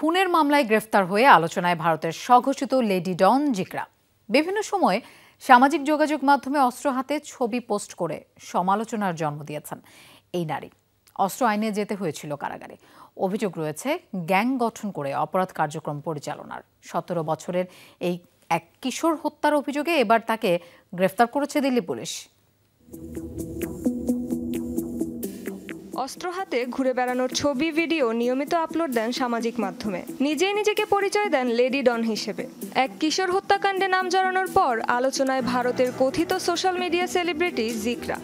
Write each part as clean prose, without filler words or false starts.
খুনের মামলায় গ্রেফতার হয়ে আলোচনায় ভারতের স্বঘোষিত লেডি ডন জিকরা। বিভিন্ন সময়ে সামাজিক যোগাযোগ মাধ্যমে অস্ত্র হাতে ছবি পোস্ট করে সমালোচনার জন্ম দিয়েছেন এই নারী। অস্ত্র আইনে যেতে হয়েছিল কারাগারে। অভিযোগ রয়েছে গ্যাং গঠন করে অপরাধ কার্যক্রম পরিচালনার। 17 বছরের এই এক কিশোর হত্যার অভিযোগে এবার তাকে গ্রেফতার করেছে দিল্লি পুলিশ। অস্ত্র হাতে ঘুরে বেড়ানোর ছবি ভিডিও নিয়মিত আপলোড দেন সামাজিক মাধ্যমে। নিজেই নিজেকে পরিচয় দেন লেডি ডন হিসেবে। এক কিশোর হত্যাকাণ্ডে নাম জড়ানোর পর আলোচনায় ভারতের কথিত সোশ্যাল মিডিয়া সেলিব্রিটি জিকরা।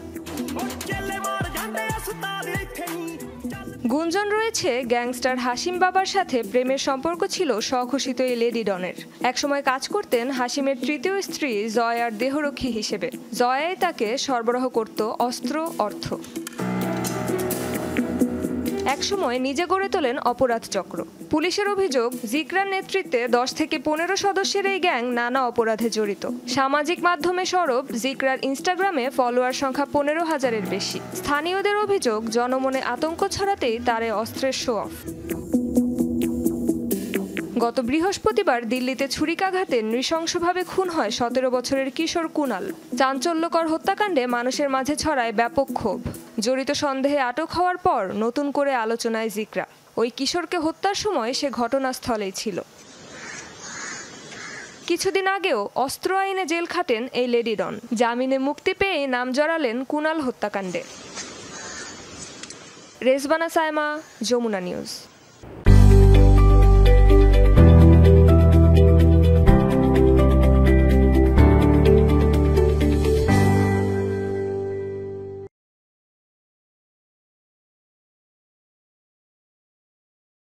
গুঞ্জন রয়েছে গ্যাংস্টার হাসিম বাবার সাথে প্রেমের সম্পর্ক ছিল স্বঘোষিত এই লেডি ডনের। একসময় কাজ করতেন হাসিমের তৃতীয় স্ত্রী জয়ার দেহরক্ষী হিসেবে। জয়াই তাকে সরবরাহ করত অস্ত্র, অর্থ। একসময় নিজে গড়ে তোলেন অপরাধ চক্র। পুলিশের অভিযোগ, জিকরার নেতৃত্বে 10 থেকে 15 সদস্যের এই গ্যাং নানা অপরাধে জড়িত। সামাজিক মাধ্যমে সরব জিকরার ইনস্টাগ্রামে ফলোয়ার সংখ্যা 15,000-এর বেশি। স্থানীয়দের অভিযোগ, জনমনে আতঙ্ক ছড়াতেই তার অস্ত্রের শো অফ। গত বৃহস্পতিবার দিল্লিতে ছুরিকাঘাতে নৃশংসভাবে খুন হয় 17 বছরের কিশোর কুনাল। চাঞ্চল্যকর হত্যাকাণ্ডে মানুষের মাঝে ছড়ায় ব্যাপক ক্ষোভ। জড়িত সন্দেহে আটক হওয়ার পর নতুন করে আলোচনায় জিকরা। ওই কিশোরকে হত্যার সময় সে ঘটনাস্থলেই ছিল। কিছুদিন আগেও অস্ত্র আইনে জেল খাটেন এই লেডি ডন। জামিনে মুক্তি পেয়ে নাম জড়ালেন কুনাল হত্যাকাণ্ডে। রেজবানা সায়মা, যমুনা নিউজ।